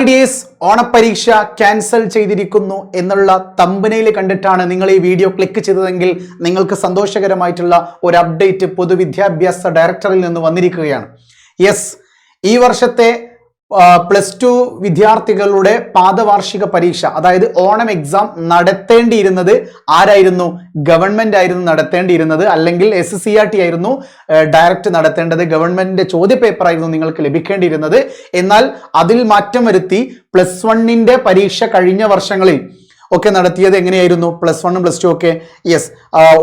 Days ഓണപരീക്ഷ cancel ചെയ്തിരിക്കുന്നു എന്നുള്ള തമ്പനയിൽ കണ്ടിട്ടാണ് നിങ്ങൾ ഈ വീഡിയോ ക്ലിക്ക് ചെയ്തതെങ്കിൽ നിങ്ങൾക്ക് സന്തോഷകരമായിട്ടുള്ള ഒരു അപ്ഡേറ്റ് പൊതുവിദ്യാഭ്യാസ ഡയറക്ടറിൽ നിന്ന് വന്നിരിക്കുകയാണ്. യെസ്, ഈ വർഷത്തെ +2 വിദ്യാർത്ഥികളുടെ പാദവാർഷിക പരീക്ഷ, അതായത് ഓണം എക്സാം നടത്തേണ്ടിയിരുന്നത് ആരായിരുന്നു? ഗവൺമെന്റ് ആയിരുന്നു നടത്തേണ്ടിയിരുന്നത്, അല്ലെങ്കിൽ SCERT ആയിരുന്നു ഡയറക്റ്റ് നടത്തേണ്ടത്. ഗവൺമെന്റിന്റെ ചോദ്യപേപ്പർ ആയിരുന്നു നിങ്ങൾക്ക് ലഭിക്കേണ്ടിയിരുന്നത്. എന്നാൽ അതിൽ മാറ്റം വരുത്തി +1ന്റെ പരീക്ഷ കഴിഞ്ഞ വർഷങ്ങളിൽ ഒക്കെ നടത്തിയത് എങ്ങനെയായിരുന്നു? +1 +2 ഒക്കെ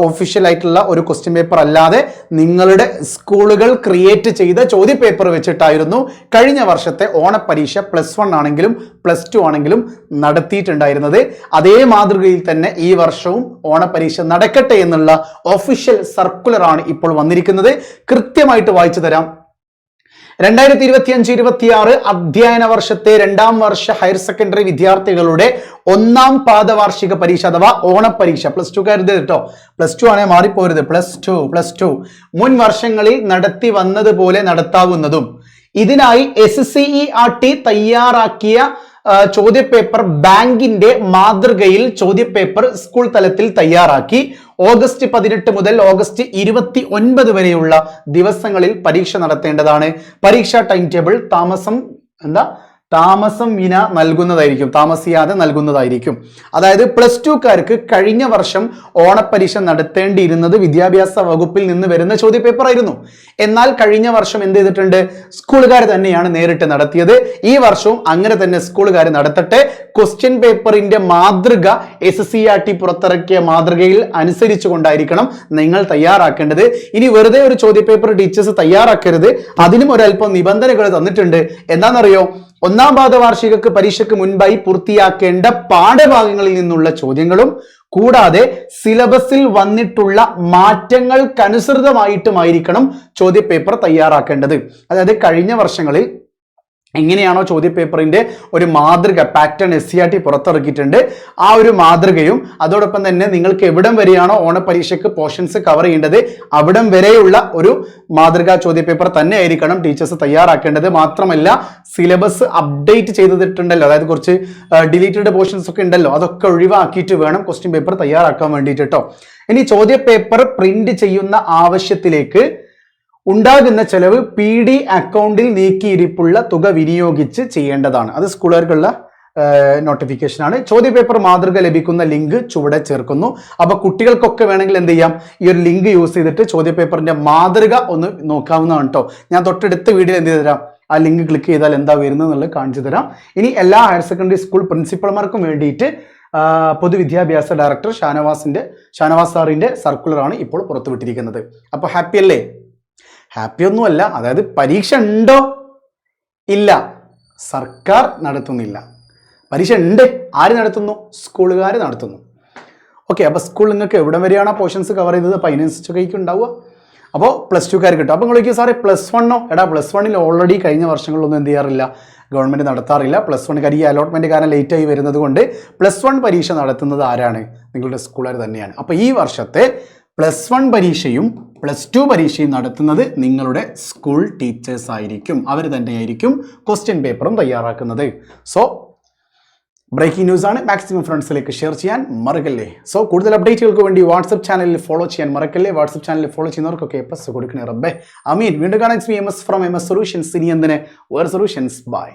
ഒഫീഷ്യൽ ആയിട്ടുള്ള ഒരു ക്വസ്റ്റ്യൻ പേപ്പർ അല്ലാതെ നിങ്ങളുടെ സ്കൂളുകൾ ക്രിയേറ്റ് ചെയ്ത ചോദ്യപേപ്പർ വെച്ചിട്ടായിരുന്നു കഴിഞ്ഞ വർഷത്തെ ഓണപരീക്ഷ +1 ആണെങ്കിലും +2 ആണെങ്കിലും നടത്തിയിട്ടുണ്ടായിരുന്നത്. അതേ മാതൃകയിൽ തന്നെ ഈ വർഷവും ഓണപരീക്ഷ നടക്കട്ടെ എന്നുള്ള ഒഫീഷ്യൽ സർക്കുലറാണ് ഇപ്പോൾ വന്നിരിക്കുന്നത്. കൃത്യമായിട്ട് വായിച്ചു തരാം. 2025-26 അധ്യയന വർഷത്തെ 2ാം വർഷ ഹയർ സെക്കൻഡറി വിദ്യാർത്ഥികളുടെ 1ാം പാദവാർഷിക പരീക്ഷ അഥവാ ഓണപരീക്ഷ, +2 കരുത് കേട്ടോ, +2 ആണേ മാറിപ്പോരുത്, +2 മുൻ വർഷങ്ങളിൽ നടത്തി വന്നതുപോലെ നടത്താവുന്നതും ഇതിനായി SCERT തയ്യാറാക്കിയ ചോദ്യപേപ്പർ ബാങ്കിന്റെ മാതൃകയിൽ ചോദ്യപേപ്പർ സ്കൂൾ തലത്തിൽ തയ്യാറാക്കി ഓഗസ്റ്റ് 18 മുതൽ ഓഗസ്റ്റ് 29 വരെയുള്ള ദിവസങ്ങളിൽ പരീക്ഷ നടത്തേണ്ടതാണ്. പരീക്ഷാ ടൈം ടേബിൾ താമസിയാതെ നൽകുന്നതായിരിക്കും. അതായത് +2കാർക്ക് കഴിഞ്ഞ വർഷം ഓണപരീക്ഷ നടത്തേണ്ടിയിരുന്നത് വിദ്യാഭ്യാസ വകുപ്പിൽ നിന്ന് വരുന്ന ചോദ്യപേപ്പർ ആയിരുന്നു. എന്നാൽ കഴിഞ്ഞ വർഷം എന്ത് ചെയ്തിട്ടുണ്ട്? സ്കൂളുകാർ തന്നെയാണ് നേരിട്ട് നടത്തിയത്. ഈ വർഷവും അങ്ങനെ തന്നെ സ്കൂളുകാർ നടത്തട്ടെ. ക്വസ്റ്റ്യൻ പേപ്പറിന്റെ മാതൃക SCERT പുറത്തിറക്കിയ മാതൃകയിൽ അനുസരിച്ചുകൊണ്ടായിരിക്കണം നിങ്ങൾ തയ്യാറാക്കേണ്ടത്. ഇനി വെറുതെ ഒരു ചോദ്യപേപ്പർ ടീച്ചേഴ്സ് തയ്യാറാക്കരുത്. അതിനും ഒരല്പം നിബന്ധനകൾ തന്നിട്ടുണ്ട്. എന്താണെന്നറിയോ? 1ാം പാദവാർഷിക പരീക്ഷയ്ക്ക് മുൻപായി പൂർത്തിയാക്കേണ്ട പാഠഭാഗങ്ങളിൽ നിന്നുള്ള ചോദ്യങ്ങളും കൂടാതെ സിലബസിൽ വന്നിട്ടുള്ള മാറ്റങ്ങൾക്കനുസൃതമായിട്ടുമായിരിക്കണം ചോദ്യപേപ്പർ തയ്യാറാക്കേണ്ടത്. അതായത് കഴിഞ്ഞ വർഷങ്ങളിൽ എങ്ങനെയാണോ ചോദ്യപേപ്പറിന്റെ ഒരു മാതൃക പാറ്റേൺ SCERT പുറത്തിറക്കിയിട്ടുണ്ട്, ആ ഒരു മാതൃകയും അതോടൊപ്പം തന്നെ നിങ്ങൾക്ക് എവിടം വരെയാണോ ഓണപരീക്ഷയ്ക്ക് പോർഷൻസ് കവർ ചെയ്യേണ്ടത് അവിടം വരെയുള്ള ഒരു മാതൃകാ ചോദ്യപേപ്പർ തന്നെ ആയിരിക്കണം ടീച്ചേഴ്സ് തയ്യാറാക്കേണ്ടത്. മാത്രമല്ല സിലബസ് അപ്ഡേറ്റ് ചെയ്തിട്ടുണ്ടല്ലോ, അതായത് കുറച്ച് ഡിലീറ്റഡ് പോർഷൻസ് ഒക്കെ ഉണ്ടല്ലോ, അതൊക്കെ ഒഴിവാക്കിയിട്ട് വേണം ക്വസ്റ്റ്യൻ പേപ്പർ തയ്യാറാക്കാൻ വേണ്ടിയിട്ട് കേട്ടോ. ഇനി ചോദ്യപേപ്പർ പ്രിന്റ് ചെയ്യുന്ന ആവശ്യത്തിലേക്ക് ഉണ്ടാകുന്ന ചെലവ് PD അക്കൗണ്ടിൽ നീക്കിയിരിപ്പുള്ള തുക വിനിയോഗിച്ച് ചെയ്യേണ്ടതാണ്. അത് സ്കൂളുകാർക്കുള്ള നോട്ടിഫിക്കേഷൻ ആണ്. ചോദ്യപേപ്പർ മാതൃക ലഭിക്കുന്ന ലിങ്ക് ചുവടെ ചേർക്കുന്നു. അപ്പൊ കുട്ടികൾക്കൊക്കെ വേണമെങ്കിൽ എന്ത് ചെയ്യാം? ഈ ഒരു ലിങ്ക് യൂസ് ചെയ്തിട്ട് ചോദ്യപേപ്പറിന്റെ മാതൃക ഒന്ന് നോക്കാവുന്നതാണ് കേട്ടോ. ഞാൻ തൊട്ടടുത്ത വീഡിയോയിൽ എന്ത് ചെയ്തുതരാം? ആ ലിങ്ക് ക്ലിക്ക് ചെയ്താൽ എന്താ വരുന്നത് എന്നുള്ളത് കാണിച്ചു തരാം. ഇനി എല്ലാ ഹയർ സെക്കൻഡറി സ്കൂൾ പ്രിൻസിപ്പൽമാർക്കും വേണ്ടിയിട്ട് പൊതുവിദ്യാഭ്യാസ ഡയറക്ടർ ഷാനവാസ് സാറിന്റെ സർക്കുലറാണ് ഇപ്പോൾ പുറത്തുവിട്ടിരിക്കുന്നത്. അപ്പൊ ഹാപ്പി അല്ലേ? ഹാപ്പി ഒന്നുമല്ല. അതായത് പരീക്ഷ ഉണ്ടോ? ഇല്ല, സർക്കാർ നടത്തുന്നില്ല. പരീക്ഷ ഉണ്ട്. ആര് നടത്തുന്നു? സ്കൂളുകാർ നടത്തുന്നു. ഓക്കെ, അപ്പൊ സ്കൂൾ നിങ്ങൾക്ക് എവിടെ വരെയാണ് പോർഷൻസ് കവർ ചെയ്തത്? അപ്പൊ അതിനനുസരിച്ചൊക്കെ ഉണ്ടാവുക. അപ്പോൾ +2കാർ കിട്ടും. അപ്പൊ നിങ്ങൾ സാറേ +1നോ? എടാ +1ൽ ഓൾറെഡി കഴിഞ്ഞ വർഷങ്ങളിലൊന്നും എന്ത് ചെയ്യാറില്ല, ഗവൺമെന്റ് നടത്താറില്ല. +1കാർ ഈ അലോട്ട്മെന്റ് കാരണം ലേറ്റ് ആയി വരുന്നത് കൊണ്ട് +1 പരീക്ഷ നടത്തുന്നത് ആരാണ്? നിങ്ങളുടെ സ്കൂളുകാർ തന്നെയാണ്. അപ്പൊ ഈ വർഷത്തെ +1 പരീക്ഷയും +2 പരീക്ഷയും നടത്തുന്നത് നിങ്ങളുടെ സ്കൂൾ ടീച്ചേഴ്സ് ആയിരിക്കും. അവർ തന്നെയായിരിക്കും ക്വസ്റ്റ്യൻ പേപ്പറും തയ്യാറാക്കുന്നത്. സോ ബ്രേക്കിംഗ് ന്യൂസ് ആണ്. മാക്സിമം ഫ്രണ്ട്സിലേക്ക് ഷെയർ ചെയ്യാൻ മറക്കല്ലേ. സോ കൂടുതൽ അപ്ഡേറ്റുകൾക്ക് വേണ്ടി വാട്സ്ആപ്പ് ചാനലിൽ ഫോളോ ചെയ്യാൻ മറക്കല്ലേ. വാട്സ്ആപ്പ് ചാനലിൽ ഫോളോ ചെയ്യുന്നവർക്കൊക്കെ + കൊടുക്കണേ റബ്ബേ. വീണ്ടും കാണാൻ MS ഫ്രം MS സൊല്യൂഷൻസ്. ഇനി എന്തിന് വേറെ സൊല്യൂഷൻസ്. ബൈ.